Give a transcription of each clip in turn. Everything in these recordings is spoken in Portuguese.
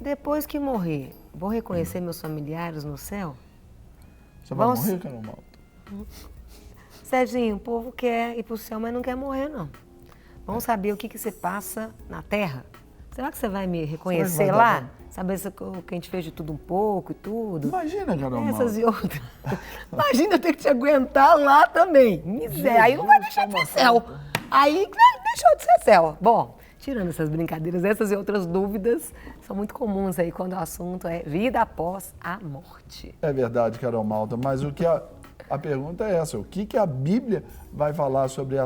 depois que morrer, vou reconhecer meus familiares no céu? Você vai morrer, Carol Malta? Serginho, o povo quer ir para o céu, mas não quer morrer, não. Vamos saber o que você passa na terra? Será que você vai me reconhecer lá? Saber que a gente fez de tudo um pouco e tudo? Imagina, Carol Essas Malta. e outras. Imagina eu ter que te aguentar lá também. Miséria. Aí não vai deixar de ser céu. Aí deixou de ser céu. Bom, tirando essas brincadeiras, essas e outras dúvidas são muito comuns aí quando o assunto é vida após a morte. É verdade, Carol Malta, mas o que a pergunta é essa, o que a Bíblia vai falar sobre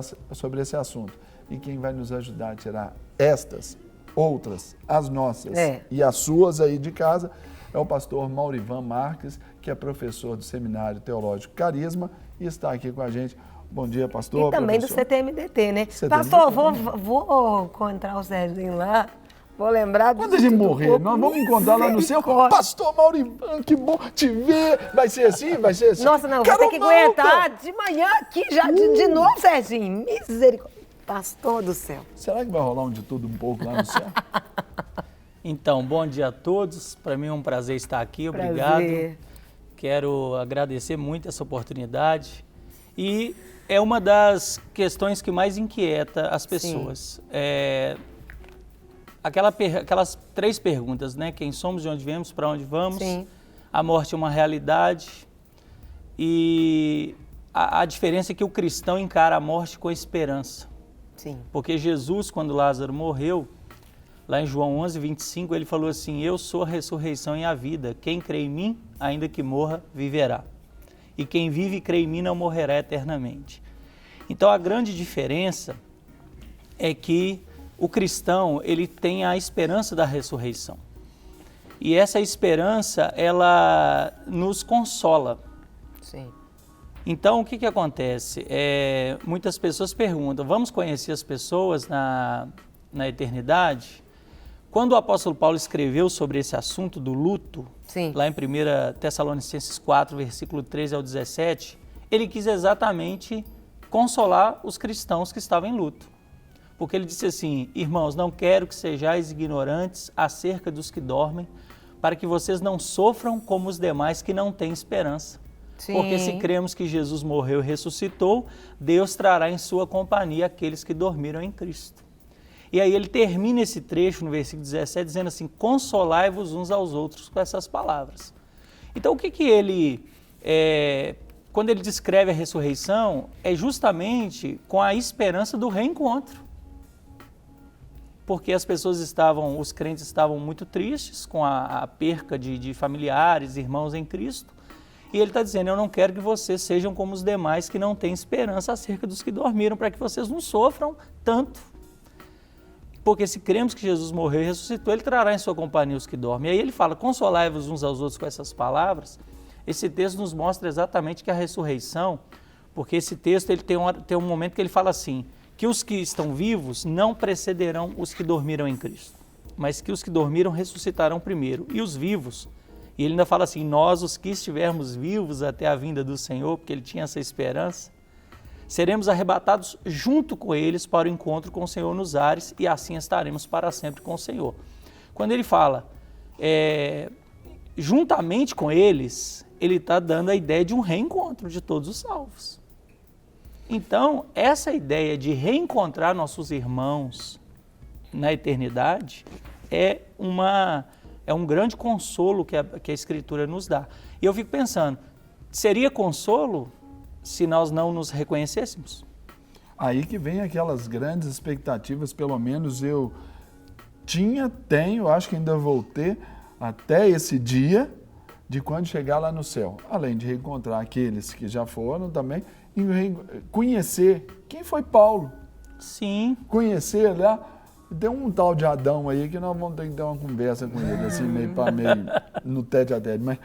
esse assunto? E quem vai nos ajudar a tirar estas, outras, as nossas e as suas aí de casa, é o pastor Maurivan Marques, que é professor do Seminário Teológico Carisma e está aqui com a gente. Bom dia, pastor. E também professor. do CTMDT, né? CTMDT, pastor, vou encontrar o Serginho lá, vou lembrar... Quando a gente morrer, nós vamos encontrar lá no céu. Pastor Maurivan, que bom te ver. Vai ser assim? Vai ser assim? Nossa, não, vou ter que aguentar de manhã aqui já de novo, Serginho. Misericórdia. Pastor do céu. Será que vai rolar um de tudo um pouco lá no céu? Então, bom dia a todos. Para mim é um prazer estar aqui. Obrigado. Quero agradecer muito essa oportunidade. E é uma das questões que mais inquieta as pessoas. Aquelas 3 perguntas, né? Quem somos, de onde viemos, para onde vamos. Sim. A morte é uma realidade. E a diferença é que o cristão encara a morte com esperança. Sim. Porque Jesus, quando Lázaro morreu, lá em João 11, 25, ele falou assim: eu sou a ressurreição e a vida. Quem crê em mim, ainda que morra, viverá. E quem vive e crê em mim não morrerá eternamente. Então a grande diferença é que o cristão, ele tem a esperança da ressurreição. E essa esperança, ela nos consola. Sim. Então, o que acontece? Muitas pessoas perguntam, vamos conhecer as pessoas na eternidade? Quando o apóstolo Paulo escreveu sobre esse assunto do luto, lá em 1 Tessalonicenses 4, versículo 13 ao 17, ele quis exatamente consolar os cristãos que estavam em luto. Porque ele disse assim: irmãos, não quero que sejais ignorantes acerca dos que dormem, para que vocês não sofram como os demais que não têm esperança. Sim. Porque se cremos que Jesus morreu e ressuscitou, Deus trará em sua companhia aqueles que dormiram em Cristo. E aí ele termina esse trecho no versículo 17 dizendo assim: consolai-vos uns aos outros com essas palavras. Então o que ele, quando ele descreve a ressurreição, é justamente com a esperança do reencontro. Porque as pessoas os crentes estavam muito tristes com a perca de familiares, irmãos em Cristo. E ele está dizendo: eu não quero que vocês sejam como os demais que não têm esperança acerca dos que dormiram, para que vocês não sofram tanto. Porque se cremos que Jesus morreu e ressuscitou, ele trará em sua companhia os que dormem. E aí ele fala: consolai-vos uns aos outros com essas palavras. Esse texto nos mostra exatamente que a ressurreição, porque esse texto ele tem um momento que ele fala assim, que os que estão vivos não precederão os que dormiram em Cristo, mas que os que dormiram ressuscitarão primeiro. E os vivos, e ele ainda fala assim: nós, os que estivermos vivos até a vinda do Senhor, porque ele tinha essa esperança, seremos arrebatados junto com eles para o encontro com o Senhor nos ares, e assim estaremos para sempre com o Senhor. Quando ele fala juntamente com eles, ele está dando a ideia de um reencontro de todos os salvos. Então, essa ideia de reencontrar nossos irmãos na eternidade é um grande consolo que a Escritura nos dá. E eu fico pensando, seria consolo se nós não nos reconhecêssemos? Aí que vem aquelas grandes expectativas, pelo menos eu tenho, acho que ainda vou ter, até esse dia, de quando chegar lá no céu. Além de reencontrar aqueles que já foram também, e conhecer quem foi Paulo. Sim. Conhecer lá. Tem um tal de Adão aí que nós vamos ter que ter uma conversa com ele, assim, meio no tete a tete, mas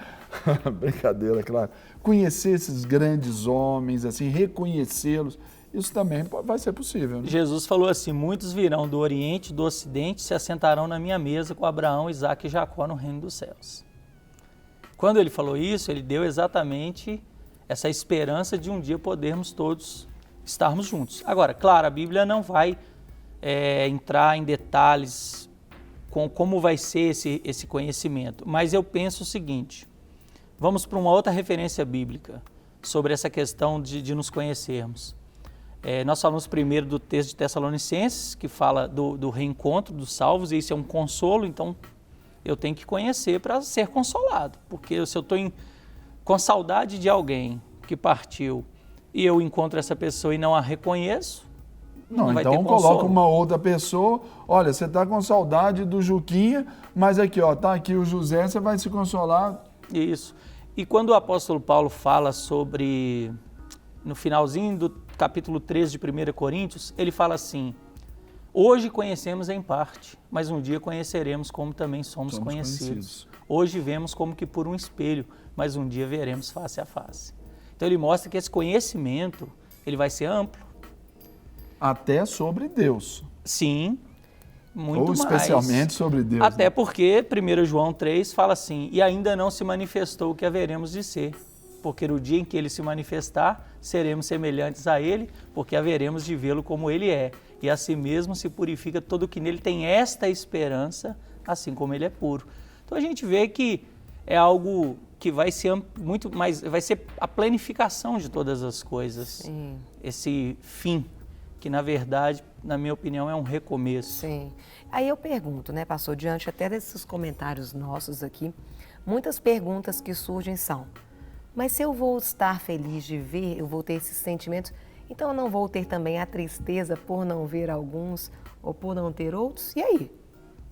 brincadeira, claro. Conhecer esses grandes homens, assim, reconhecê-los, isso também vai ser possível, né? Jesus falou assim: muitos virão do Oriente e do Ocidente, se assentarão na minha mesa com Abraão, Isaque e Jacó no reino dos céus. Quando ele falou isso, ele deu exatamente essa esperança de um dia podermos todos estarmos juntos. Agora, claro, a Bíblia não vai entrar em detalhes como vai ser esse conhecimento. Mas eu penso o seguinte, vamos para uma outra referência bíblica sobre essa questão de nos conhecermos. Nós falamos primeiro do texto de Tessalonicenses, que fala do reencontro dos salvos, e isso é um consolo, então eu tenho que conhecer para ser consolado, porque se eu estou com saudade de alguém que partiu e eu encontro essa pessoa e não a reconheço, não vai ter consolo. Então coloca uma outra pessoa, olha, você está com saudade do Juquinha, mas aqui, ó, tá aqui o José, você vai se consolar. Isso. E quando o apóstolo Paulo fala sobre, no finalzinho do capítulo 13 de 1 Coríntios, ele fala assim, hoje conhecemos em parte, mas um dia conheceremos como também somos conhecidos. Hoje vemos como que por um espelho, mas um dia veremos face a face. Então ele mostra que esse conhecimento, ele vai ser amplo. Até sobre Deus. Sim, muito mais. Ou especialmente sobre Deus. Até né? Porque 1 João 3 fala assim, e ainda não se manifestou o que haveremos de ser, porque no dia em que ele se manifestar, seremos semelhantes a ele, porque haveremos de vê-lo como ele é. E assim mesmo se purifica todo o que nele tem esta esperança, assim como ele é puro. Então a gente vê que é algo que vai ser muito mais, vai ser a planificação de todas as coisas. Sim. Esse fim, que na verdade, na minha opinião, é um recomeço. Sim. Aí eu pergunto, né, pastor, diante até desses comentários nossos aqui, muitas perguntas que surgem são, mas se eu vou estar feliz de ver, eu vou ter esses sentimentos, então eu não vou ter também a tristeza por não ver alguns ou por não ter outros? E aí?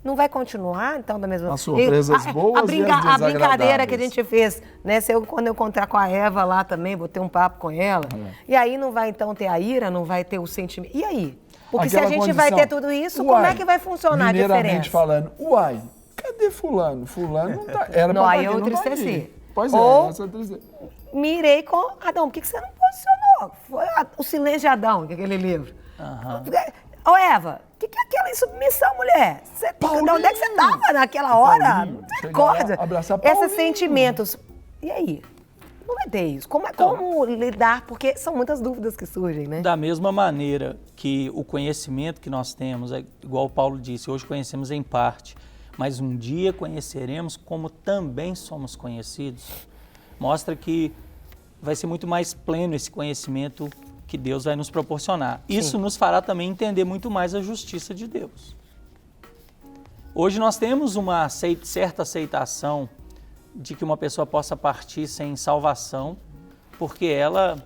Não vai continuar, então, da mesma... As surpresas boas e as desagradáveis. A brincadeira que a gente fez, né? Quando eu encontrar com a Eva lá também, vou ter um papo com ela. E aí não vai, então, ter a ira, não vai ter o sentimento. E aí? Porque aquela se a gente vai ter tudo isso, como é que vai funcionar a diferença? Falando, uai, cadê fulano? Fulano não tá... Era não, aí eu entristeci. Pois é, essa tristeza. Mirei com Adão, por que você não posicionou? Foi o Silêncio de Adão, que é aquele livro. Ô, Eva, o que é aquela insubmissão, mulher? Onde é que você estava naquela hora? Misericórdia. Esses sentimentos. E aí? Não vai ter isso. Como lidar? Porque são muitas dúvidas que surgem, né? Da mesma maneira que o conhecimento que nós temos, igual o Paulo disse, hoje conhecemos em parte, mas um dia conheceremos como também somos conhecidos. Mostra que vai ser muito mais pleno esse conhecimento que Deus vai nos proporcionar. Sim. Isso nos fará também entender muito mais a justiça de Deus. Hoje nós temos uma certa aceitação de que uma pessoa possa partir sem salvação porque ela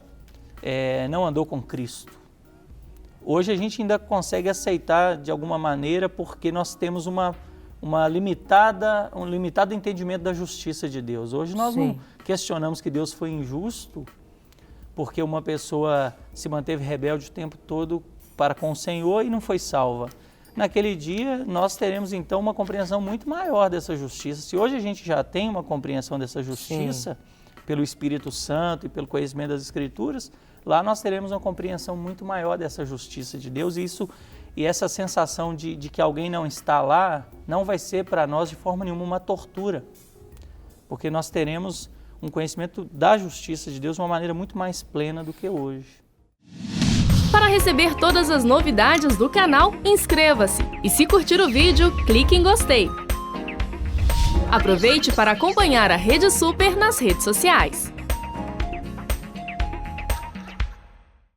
não andou com Cristo. Hoje a gente ainda consegue aceitar de alguma maneira porque nós temos um limitado entendimento da justiça de Deus. Hoje nós não questionamos que Deus foi injusto porque uma pessoa se manteve rebelde o tempo todo para com o Senhor e não foi salva. Naquele dia, nós teremos então uma compreensão muito maior dessa justiça. Se hoje a gente já tem uma compreensão dessa justiça, pelo Espírito Santo e pelo conhecimento das Escrituras, lá nós teremos uma compreensão muito maior dessa justiça de Deus e essa sensação de que alguém não está lá, não vai ser para nós de forma nenhuma uma tortura, porque nós teremos um conhecimento da justiça de Deus de uma maneira muito mais plena do que hoje. Para receber todas as novidades do canal, inscreva-se e se curtir o vídeo, clique em gostei. Aproveite para acompanhar a Rede Super nas redes sociais.